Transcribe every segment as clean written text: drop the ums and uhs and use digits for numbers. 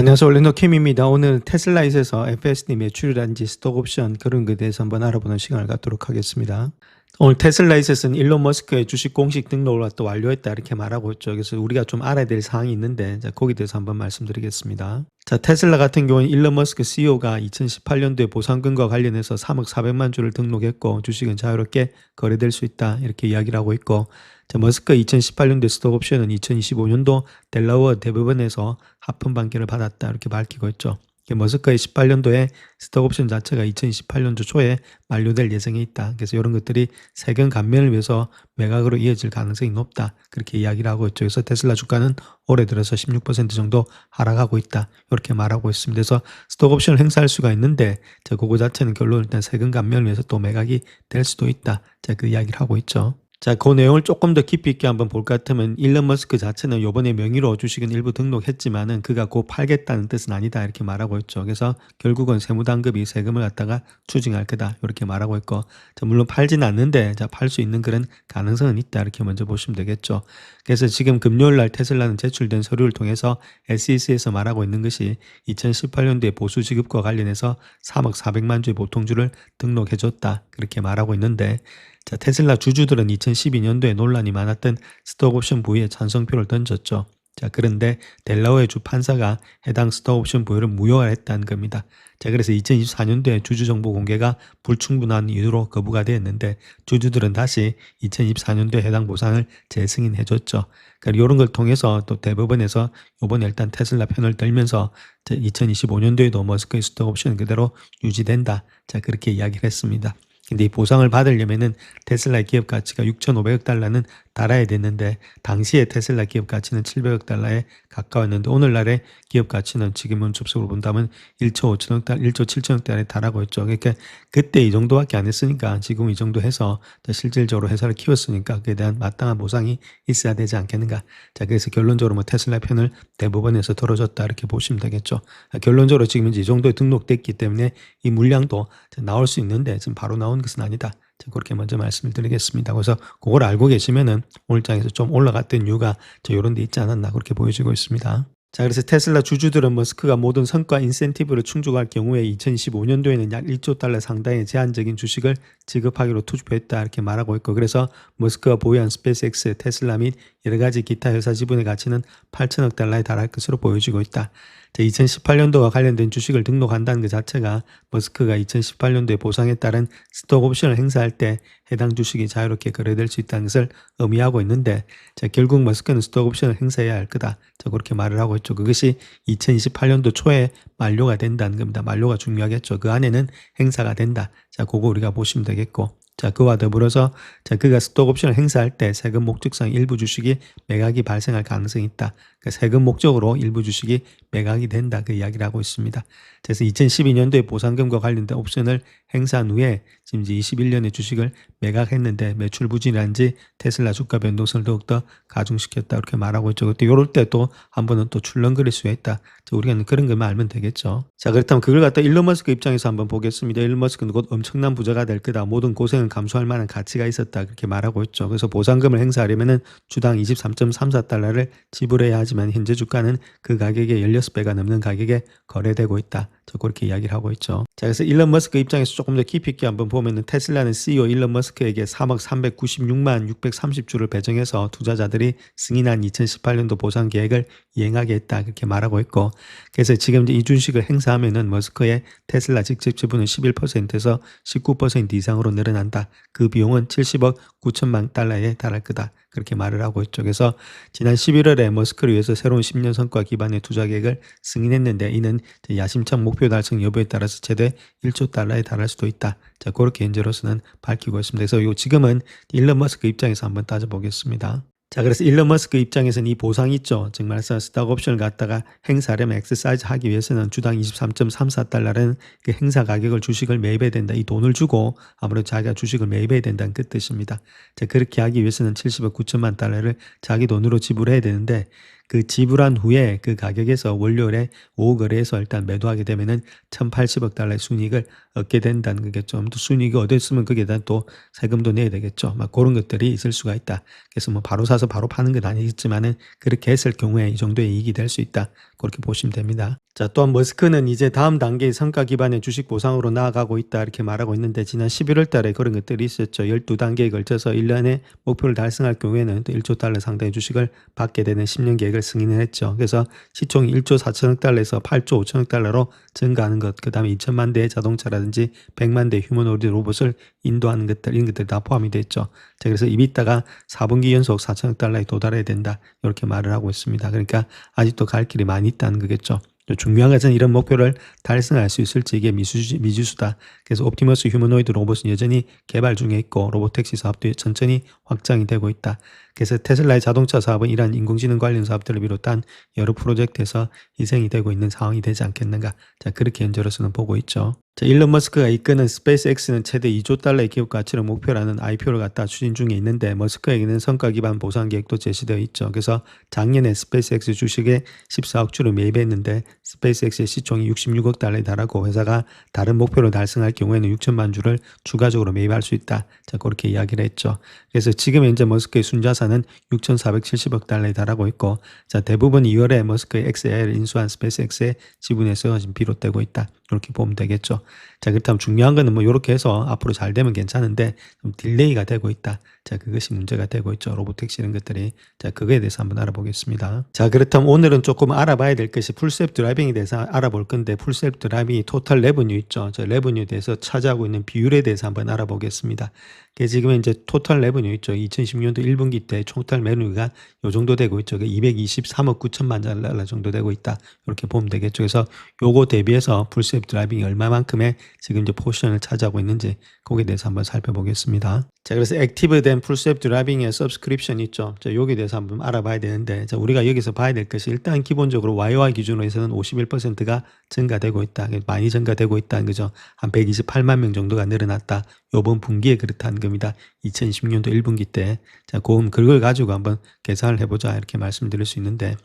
안녕하세요. 올리노킴입니다. 오늘 테슬라잇에서 FSD 매출이라든지 스톡옵션 그런 것에 대해서 한번 알아보는 시간을 갖도록 하겠습니다. 오늘 테슬라잇에서는 일론 머스크의 주식 공식 등록을 또 완료했다 이렇게 말하고 있죠. 그래서 우리가 좀 알아야 될 사항이 있는데 거기에 대해서 한번 말씀드리겠습니다. 자, 테슬라 같은 경우는 일론 머스크 CEO가 2018년도에 보상금과 관련해서 3억 400만 주를 등록했고 주식은 자유롭게 거래될 수 있다 이렇게 이야기를 하고 있고, 자, 머스크 2018년도 스톡옵션은 2025년도 델라웨어 대법원에서 하품 판결을 받았다 이렇게 밝히고 있죠. 머스크의 18년도에 스톡옵션 자체가 2028년도 초에 만료될 예정에 있다. 그래서 이런 것들이 세금 감면을 위해서 매각으로 이어질 가능성이 높다. 그렇게 이야기를 하고 있죠. 그래서 테슬라 주가는 올해 들어서 16% 정도 하락하고 있다. 이렇게 말하고 있습니다. 그래서 스톡옵션을 행사할 수가 있는데 그거 자체는 결론 일단 세금 감면을 위해서 또 매각이 될 수도 있다. 자, 그 이야기를 하고 있죠. 자, 그 내용을 조금 더 깊이 있게 한번 볼 것 같으면 일론 머스크 자체는 요번에 명의로 주식은 일부 등록했지만은 그가 곧 팔겠다는 뜻은 아니다 이렇게 말하고 있죠. 그래서 결국은 세무당국이 세금을 갖다가 추징할 거다 이렇게 말하고 있고, 자, 물론 팔지는 않는데 팔 수 있는 그런 가능성은 있다 이렇게 먼저 보시면 되겠죠. 그래서 지금 금요일 날 테슬라는 제출된 서류를 통해서 SEC에서 말하고 있는 것이 2018년도에 보수 지급과 관련해서 3억 400만 주의 보통주를 등록해줬다 그렇게 말하고 있는데, 자, 테슬라 주주들은 2012년도에 논란이 많았던 스톡옵션 부여에 찬성표를 던졌죠. 자, 그런데 델라웨어 주 판사가 해당 스톡옵션 부여를 무효화했다는 겁니다. 자, 그래서 2024년도에 주주 정보 공개가 불충분한 이유로 거부가 되었는데 주주들은 다시 2024년도에 해당 보상을 재승인해줬죠. 그러니까 이런 걸 통해서 또 대법원에서 이번에 일단 테슬라 편을 들면서 2025년도에도 머스크의 스톡옵션 그대로 유지된다. 자, 그렇게 이야기를 했습니다. 근데 이 보상을 받으려면은 테슬라의 기업 가치가 6,500억 달러는 달아야 됐는데 당시에 테슬라 기업 가치는 700억 달러에 가까웠는데 오늘날의 기업 가치는 지금은 접속으로 본다면 1조 5천억 달러, 1조 7천억 달러에 달하고 있죠. 그러니까 그때 이 정도밖에 안 했으니까 지금 이 정도 해서 실질적으로 회사를 키웠으니까 그에 대한 마땅한 보상이 있어야 되지 않겠는가. 자, 그래서 결론적으로 뭐 테슬라 편을 대법원에서 들어줬다 이렇게 보시면 되겠죠. 결론적으로 지금 이제 이 정도에 등록됐기 때문에 이 물량도 나올 수 있는데 지금 바로 나온 것은 아니다. 그렇게 먼저 말씀을 드리겠습니다. 그래서 그걸 알고 계시면은 오늘 장에서 좀 올라갔던 이유가 이런 데 있지 않았나 그렇게 보여지고 있습니다. 자, 그래서 테슬라 주주들은 머스크가 모든 성과 인센티브를 충족할 경우에 2025년도에는 약 1조 달러 상당의 제한적인 주식을 지급하기로 투표했다 이렇게 말하고 있고, 그래서 머스크가 보유한 스페이스X, 테슬라 및 여러 가지 기타 회사 지분의 가치는 8천억 달러에 달할 것으로 보여지고 있다. 2018년도와 관련된 주식을 등록한다는 것 자체가 머스크가 2018년도에 보상에 따른 스톡 옵션을 행사할 때 해당 주식이 자유롭게 거래될 수 있다는 것을 의미하고 있는데, 결국 머스크는 스톡 옵션을 행사해야 할 거다. 그렇게 말을 하고 있죠. 그것이 2028년도 초에 만료가 된다는 겁니다. 만료가 중요하겠죠. 그 안에는 행사가 된다. 자, 그거 우리가 보시면 되겠고. 자, 그와 더불어서 그가 스톡 옵션을 행사할 때 세금 목적상 일부 주식이 매각이 발생할 가능성이 있다. 세금 목적으로 일부 주식이 매각이 된다. 그 이야기를 하고 있습니다. 그래서 2012년도에 보상금과 관련된 옵션을 행사한 후에 지금 이제 21년에 주식을 매각했는데 매출 부진이란지 테슬라 주가 변동성을 더욱더 가중시켰다. 이렇게 말하고 있죠. 그때 이럴 때 또 한 번은 또 출렁거릴 수가 있다. 우리가 그런 것만 알면 되겠죠. 자, 그렇다면 그걸 갖다 일론 머스크 입장에서 한번 보겠습니다. 일론 머스크는 곧 엄청난 부자가 될 거다. 모든 고생을 감수할 만한 가치가 있었다. 그렇게 말하고 있죠. 그래서 보상금을 행사하려면은 주당 23.34달러를 지불해야 하지만 현재 주가는 그 가격의 16배가 넘는 가격에 거래되고 있다. 그렇게 이야기를 하고 있죠. 자, 그래서 일론 머스크 입장에서 조금 더 깊이 있게 한번 보면은 테슬라는 CEO 일론 머스크에게 3억 396만 630주를 배정해서 투자자들이 승인한 2018년도 보상 계획을 이행하게 했다. 그렇게 말하고 있고, 그래서 지금 이 주식을 행사하면은 머스크의 테슬라 직접 지분은 11%에서 19% 이상으로 늘어난다. 그 비용은 70억 9천만 달러에 달할 거다. 그렇게 말을 하고 있죠. 그래서 지난 11월에 머스크를 위해서 새로운 10년 성과 기반의 투자 계획을 승인했는데 이는 야심찬 목표 달성 여부에 따라서 최대 1조 달러에 달할 수도 있다. 자, 그렇게 현재로서는 밝히고 있습니다. 그래서 지금은 일론 머스크 입장에서 한번 따져보겠습니다. 자, 그래서 일론 머스크 입장에서는 이 보상이 있죠. 즉 말해서 스톡 옵션을 갖다가 행사하려면 엑서사이즈 하기 위해서는 주당 23.34달러라는 그 행사 가격을 주식을 매입해야 된다. 이 돈을 주고 아무래도 자기가 주식을 매입해야 된다는 그 뜻입니다. 자, 그렇게 하기 위해서는 70억 9천만 달러를 자기 돈으로 지불해야 되는데 그 지불한 후에 그 가격에서 월요일에 오후 거래에서 일단 매도하게 되면은 1,080억 달러의 순이익을 얻게 된다는 거겠죠. 또 순이익이 얻었으면 거기에 대한 또 세금도 내야 되겠죠. 막 그런 것들이 있을 수가 있다. 그래서 뭐 바로 사서 바로 파는 건 아니겠지만은 그렇게 했을 경우에 이 정도의 이익이 될 수 있다. 그렇게 보시면 됩니다. 자, 또한 머스크는 이제 다음 단계의 성과 기반의 주식 보상으로 나아가고 있다 이렇게 말하고 있는데 지난 11월 달에 그런 것들이 있었죠. 12단계에 걸쳐서 1년에 목표를 달성할 경우에는 또 1조 달러 상당의 주식을 받게 되는 10년 계획을 승인을 했죠. 그래서 시총이 1조 4천억 달러에서 8조 5천억 달러로 증가하는 것, 그 다음에 2천만 대의 자동차라든지 100만 대의 휴머노이드 로봇을 인도하는 것들, 이런 것들이 다 포함이 됐죠. 자, 그래서 이비타가 4분기 연속 4천억 달러에 도달해야 된다 이렇게 말을 하고 있습니다. 그러니까 아직도 갈 길이 많이 있다는 거겠죠. 중요한 것은 이런 목표를 달성할 수 있을지 이게 미지수다. 그래서 옵티머스 휴머노이드 로봇은 여전히 개발 중에 있고 로보택시 사업도 천천히 확장이 되고 있다. 그래서 테슬라의 자동차 사업은 이러한 인공지능 관련 사업들을 비롯한 여러 프로젝트에서 희생이 되고 있는 상황이 되지 않겠는가. 자, 그렇게 현재로서는 보고 있죠. 자, 일론 머스크가 이끄는 스페이스X는 최대 2조 달러의 기업 가치를 목표라는 IPO를 갖다 추진 중에 있는데 머스크에게는 성과 기반 보상 계획도 제시되어 있죠. 그래서 작년에 스페이스X 주식에 14억 주를 매입했는데 스페이스X의 시총이 66억 달러에 달하고 회사가 다른 목표를 달성할 경우에는 6천만 주를 추가적으로 매입할 수 있다. 자, 그렇게 이야기를 했죠. 그래서 지금 현재 머스크의 순자산은 6,470억 달러에 달하고 있고, 자, 대부분 2월에 머스크의 XAI를 인수한 스페이스X의 지분에서 지금 비롯되고 있다. 이렇게 보면 되겠죠. 자, 그렇다면 중요한 거는 뭐 이렇게 해서 앞으로 잘 되면 괜찮은데 좀 딜레이가 되고 있다. 자, 그것이 문제가 되고 있죠. 로보택시 이런 것들이. 자, 그거에 대해서 한번 알아보겠습니다. 자, 그렇다면 오늘은 조금 알아봐야 될 것이 풀셀프 드라이빙에 대해서 알아볼 건데 풀셀프 드라이빙이 토탈 레버뉴 있죠. 저 레버뉴에 대해서 차지하고 있는 비율에 대해서 한번 알아보겠습니다. 지금 이제 토탈 레버뉴 있죠. 2016년도 1분기 때 토탈 레버뉴가 요 정도 되고 있죠. 223억 9천만 달러 정도 되고 있다. 이렇게 보면 되겠죠. 그래서 요거 대비해서 풀셀프 드라이빙이 얼마만큼의 지금 이제 포지션을 차지하고 있는지 거기에 대해서 한번 살펴보겠습니다. 자, 그래서 액티브된 풀셀프 드라이빙의 서브스크립션 있죠. 자, 여기에 대해서 한번 알아봐야 되는데, 자, 우리가 여기서 봐야 될 것이 일단 기본적으로 YOY 기준으로 해서는 51%가 증가되고 있다. 많이 증가되고 있다는 거죠. 한 128만 명 정도가 늘어났다. 요번 분기에 그렇다는 겁니다. 2016년도 1분기 때. 자, 그걸 가지고 한번 계산을 해보자. 이렇게 말씀드릴 수 있는데,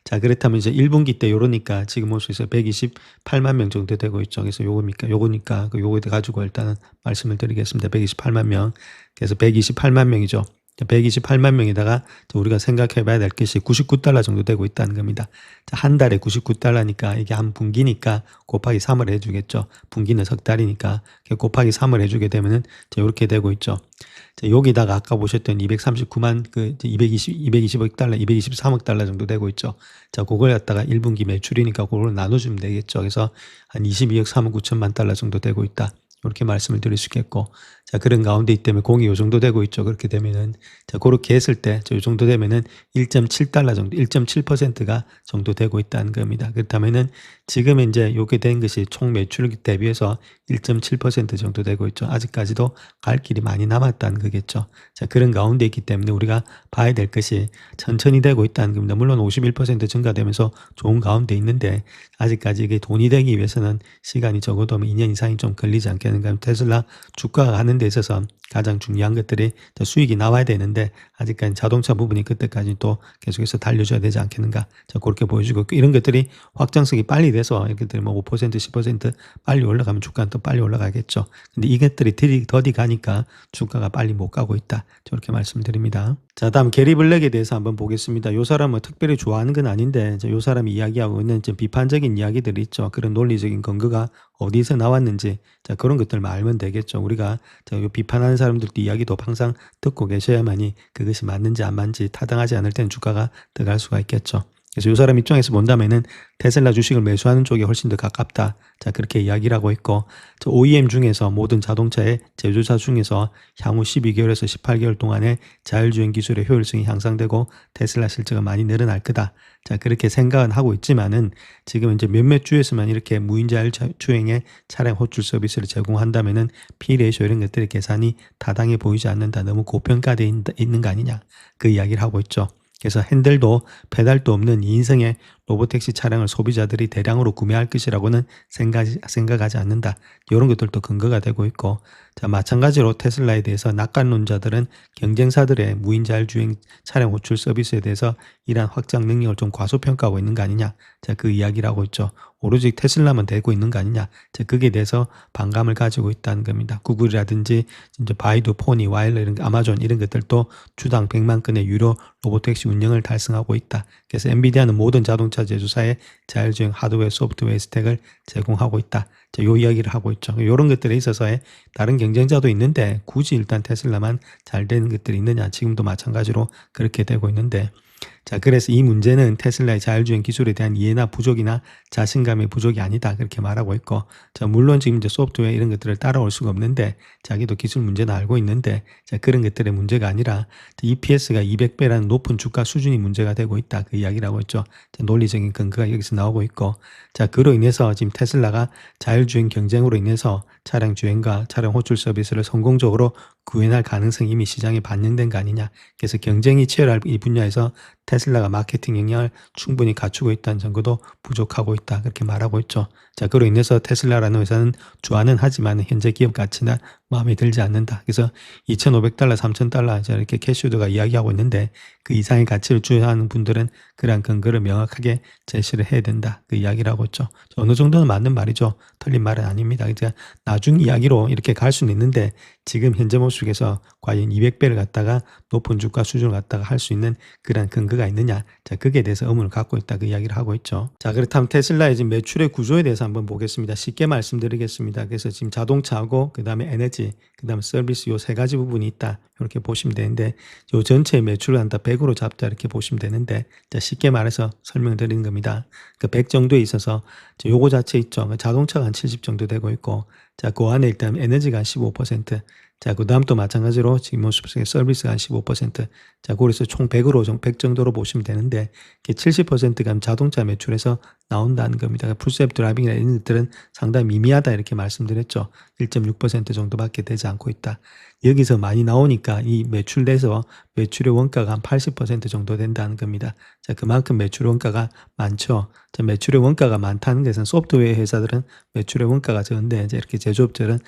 자, 그렇다면 이제 1분기 때 요러니까 지금 모습에서 128만 명 정도 되고 있죠. 그래서 요거니까 요거에 가지고 일단은 말씀을 드리겠습니다. 128만 명. 그래서 128만 명이죠. 128만 명에다가 우리가 생각해 봐야 될 것이 99달러 정도 되고 있다는 겁니다. 자, 한 달에 99달러니까 이게 한 분기니까 곱하기 3을 해주겠죠. 분기는 석 달이니까 곱하기 3을 해주게 되면은 이렇게 되고 있죠. 자, 여기다가 아까 보셨던 239만 220억 달러, 223억 달러 정도 되고 있죠. 자, 그걸 갖다가 1분기 매출이니까 그걸 나눠주면 되겠죠. 그래서 한 22억 3억 9천만 달러 정도 되고 있다. 이렇게 말씀을 드릴 수 있겠고, 자, 그런 가운데 있기 때문에 공이 요 정도 되고 있죠. 그렇게 되면은, 자, 그렇게 했을 때, 요 정도 되면은 1.7달러 정도, 1.7%가 정도 되고 있다는 겁니다. 그렇다면은 지금 이제 요게 된 것이 총 매출 대비해서 1.7% 정도 되고 있죠. 아직까지도 갈 길이 많이 남았다는 거겠죠. 자, 그런 가운데 있기 때문에 우리가 봐야 될 것이 천천히 되고 있다는 겁니다. 물론 51% 증가되면서 좋은 가운데 있는데, 아직까지 이게 돈이 되기 위해서는 시간이 적어도 2년 이상이 좀 걸리지 않겠는가. 테슬라 주가가 가는 데 있어서 가장 중요한 것들이 수익이 나와야 되는데 아직까지 자동차 부분이 그때까지 또 계속해서 달려줘야 되지 않겠는가. 자, 그렇게 보여주고 이런 것들이 확장성이 빨리 돼서 이렇게 뭐 5% 10% 빨리 올라가면 주가는 또 빨리 올라가겠죠. 근데 이것들이 더디 가니까 주가가 빨리 못 가고 있다. 저렇게 말씀드립니다. 자, 다음 게리 블랙에 대해서 한번 보겠습니다. 요 사람은 특별히 좋아하는 건 아닌데 요 사람이 이야기하고 있는 좀 비판적인 이야기들이 있죠. 그런 논리적인 근거가 어디서 나왔는지, 자, 그런 것들만 알면 되겠죠. 우리가 요 비판하는 사람들도 이야기도 항상 듣고 계셔야만이 그것이 맞는지 안 맞는지 타당하지 않을 때는 주가가 더 갈 수가 있겠죠. 그래서 요 사람 입장에서 본다면은 테슬라 주식을 매수하는 쪽이 훨씬 더 가깝다. 자, 그렇게 이야기를 하고 있고, 저 OEM 중에서 모든 자동차의 제조사 중에서 향후 12개월에서 18개월 동안에 자율주행 기술의 효율성이 향상되고 테슬라 실적가 많이 늘어날 거다. 자, 그렇게 생각은 하고 있지만은 지금 이제 몇몇 주에서만 이렇게 무인 자율주행의 차량 호출 서비스를 제공한다면은 P-레이쇼 이런 것들의 계산이 타당해 보이지 않는다. 너무 고평가되어 있는 거 아니냐. 그 이야기를 하고 있죠. 그래서 핸들도 페달도 없는 2인승의 로보택시 차량을 소비자들이 대량으로 구매할 것이라고는 생각하지 않는다. 이런 것들도 근거가 되고 있고, 자, 마찬가지로 테슬라에 대해서 낙관론자들은 경쟁사들의 무인 자율주행 차량 호출 서비스에 대해서 이러한 확장 능력을 좀 과소평가하고 있는 거 아니냐. 자, 그 이야기를 하고 있죠. 오로지 테슬라만 되고 있는 거 아니냐. 자, 거기에 대해서 반감을 가지고 있다는 겁니다. 구글이라든지 이제 바이두, 포니, 와일러 이런 아마존 이런 것들도 주당 100만 건의 유료 로보택시 운영을 달성하고 있다. 그래서 엔비디아는 모든 자동차 자동차 제조사에 자율주행 하드웨어, 소프트웨어 스택을 제공하고 있다. 요 이야기를 하고 있죠. 이런 것들에 있어서의 다른 경쟁자도 있는데 굳이 일단 테슬라만 잘 되는 것들이 있느냐. 지금도 마찬가지로 그렇게 되고 있는데, 자, 그래서 이 문제는 테슬라의 자율주행 기술에 대한 이해나 부족이나 자신감의 부족이 아니다. 그렇게 말하고 있고, 자, 물론 지금 이제 소프트웨어 이런 것들을 따라올 수가 없는데, 자기도 기술 문제는 알고 있는데, 자, 그런 것들의 문제가 아니라, EPS가 200배라는 높은 주가 수준이 문제가 되고 있다. 그 이야기를 하고 있죠. 자, 논리적인 근거가 여기서 나오고 있고, 자, 그로 인해서 지금 테슬라가 자율주행 경쟁으로 인해서 차량 주행과 차량 호출 서비스를 성공적으로 구현할 가능성이 이미 시장에 반영된 거 아니냐. 그래서 경쟁이 치열할 이 분야에서 테슬라가 마케팅 역량을 충분히 갖추고 있다는 증거도 부족하고 있다. 그렇게 말하고 있죠. 자, 그로 인해서 테슬라라는 회사는 좋아는 하지만 현재 기업 가치나 마음에 들지 않는다. 그래서 $2,500, $3,000 이렇게 캐시우드가 이야기하고 있는데 그 이상의 가치를 주장하는 분들은 그러한 근거를 명확하게 제시를 해야 된다. 그 이야기를 하고 있죠. 어느 정도는 맞는 말이죠. 틀린 말은 아닙니다. 그러니까 나중 이야기로 이렇게 갈 수는 있는데 지금 현재 모습에서 과연 200배를 갖다가 높은 주가 수준을 갖다가 할 수 있는 그런 근거가 있느냐. 자, 거기에 대해서 의문을 갖고 있다. 그 이야기를 하고 있죠. 자, 그렇다면 테슬라의 지금 매출의 구조에 대해서 한번 보겠습니다. 쉽게 말씀드리겠습니다. 그래서 지금 자동차하고 그 다음에 에너지, 그 다음에 서비스 요 세 가지 부분이 있다. 이렇게 보시면 되는데 요 전체 매출을 한다 100으로 잡자 이렇게 보시면 되는데 자, 쉽게 말해서 설명드리는 겁니다. 그 100 정도에 있어서 요거 자체 있죠. 자동차가 한 70 정도 되고 있고 자, 그 안에 일단 에너지가 한 15%, 자, 그 다음 또 마찬가지로 지금 모습에 서비스가 한 15%, 자, 그래서 총 100으로, 100 정도로 보시면 되는데, 70%가 자동차 매출에서 나온다는 겁니다. 풀셀프 드라이빙이나 이런 것들은 상당히 미미하다 이렇게 말씀드렸죠. 1.6% 정도밖에 되지 않고 있다. 여기서 많이 나오니까 이 매출에서 매출의 원가가 한 80% 정도 된다는 겁니다. 자, 그만큼 매출 원가가 많죠. 자, 매출의 원가가 많다는 것은 소프트웨어 회사들은 매출의 원가가 적은데 이제 이렇게 제조업들은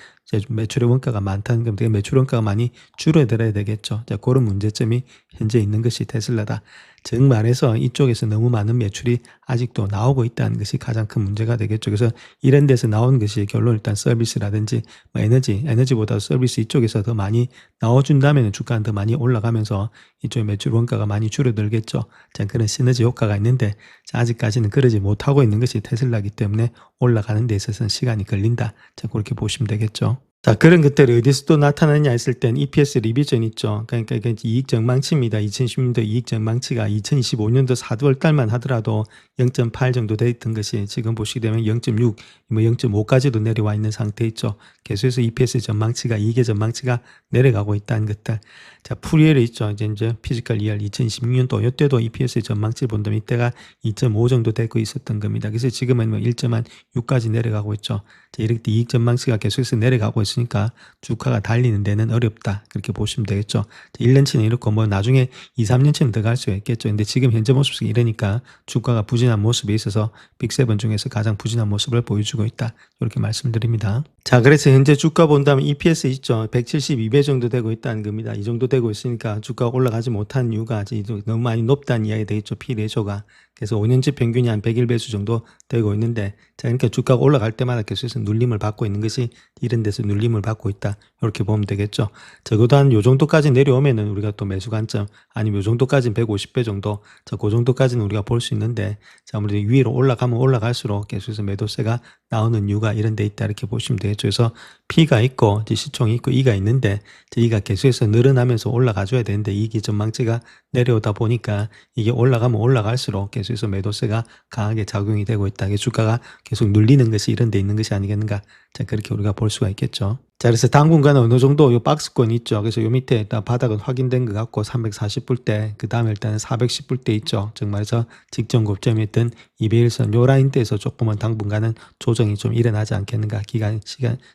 매출의 원가가 많다는 겁니다. 매출 원가가 많이 줄어들어야 되겠죠. 자, 그런 문제점이 현재 있는 것이 테슬라다. 즉 말해서 이쪽에서 너무 많은 매출이 아직도 나오고 있다는 것이 가장 큰 문제가 되겠죠. 그래서 이런 데서 나온 것이 결론 일단 서비스라든지 뭐 에너지보다 서비스 이쪽에서 더 많이 나와준다면 주가는 더 많이 올라가면서 이쪽의 매출 원가가 많이 줄어들겠죠. 자, 그런 시너지 효과가 있는데 자, 아직까지는 그러지 못하고 있는 것이 테슬라이기 때문에 올라가는 데 있어서는 시간이 걸린다. 자, 그렇게 보시면 되겠죠. 자, 그런 것들이 어디서 또 나타나냐 했을 땐 EPS 리비전 있죠. 그러니까 이게 이익 전망치입니다. 2016년도 이익 전망치가 2025년도 4월 달만 하더라도 0.8 정도 돼 있던 것이 지금 보시게 되면 0.6, 뭐 0.5까지도 내려와 있는 상태 있죠. 계속해서 EPS 전망치가 이익의 전망치가 내려가고 있다는 것들. 자, 풀이엘이 있죠. 이제 피지컬 이열 2016년도 이때도 EPS 전망치 본다면 이때가 2.5 정도 되고 있었던 겁니다. 그래서 지금은 뭐 1.6까지 내려가고 있죠. 자, 이렇게 이익 전망치가 계속해서 내려가고 있으니까 주가가 달리는 데는 어렵다. 그렇게 보시면 되겠죠. 1년치는 이렇고 뭐 나중에 2, 3년치는 더 갈 수가 있겠죠. 근데 지금 현재 모습이 이러니까 주가가 부진한 모습에 있어서 빅7 중에서 가장 부진한 모습을 보여주고 있다. 이렇게 말씀드립니다. 자, 그래서 현재 주가 본다면 EPS 있죠. 172배 정도 되고 있다는 겁니다. 이 정도 되고 있으니까 주가가 올라가지 못한 이유가 너무 많이 높다는 이야기 되겠죠. P/Rati오가. 그래서 5년치 평균이 한 101배수 정도 되고 있는데 자, 그러니까 주가가 올라갈 때마다 계속해서 눌림을 받고 있는 것이 이런 데서 눌림을 받고 있다. 이렇게 보면 되겠죠. 적어도 한 요 정도까지 내려오면은 우리가 또 매수 관점 아니면 요 정도까지는 150배 정도 자, 그 정도까지는 우리가 볼 수 있는데 자, 아무래도 위로 올라가면 올라갈수록 계속해서 매도세가 나오는 이유가 이런 데 있다. 이렇게 보시면 되겠죠. 그래서 P가 있고 시총이 있고 E가 있는데 E가 계속해서 늘어나면서 올라가줘야 되는데 이익이 전망치가 내려오다 보니까 이게 올라가면 올라갈수록 계속해서 매도세가 강하게 작용이 되고 있다. 주가가 계속 눌리는 것이 이런 데 있는 것이 아니겠는가. 자, 그렇게 우리가 볼 수가 있겠죠. 자, 그래서 당분간은 어느 정도 요 박스권이 있죠. 그래서 요 밑에 일단 바닥은 확인된 것 같고 340불대, 그 다음에 일단은 410불대 있죠. 즉 말해서 직전 고점이었던 200일선 요 라인대에서 조금은 당분간은 조정이 좀 일어나지 않겠는가.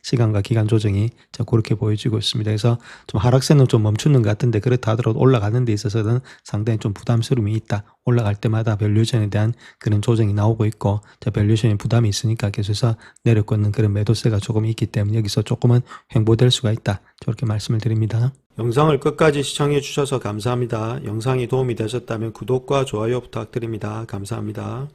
시간과 기간 조정이 자, 그렇게 보여지고 있습니다. 그래서 좀 하락세는 좀 멈추는 것 같은데 그렇다 하더라도 올라가는 데 있어서는 상당히 좀 부담스러움이 있다. 올라갈 때마다 밸류에이션에 대한 그런 조정이 나오고 있고 자, 밸류에이션에 부담이 있으니까 계속해서 내려꽂는 그런 매도세가 조금 있기 때문에 여기서 조금은 횡보될 수가 있다. 저렇게 말씀을 드립니다. 영상을 끝까지 시청해 주셔서 감사합니다. 영상이 도움이 되셨다면 구독과 좋아요 부탁드립니다. 감사합니다.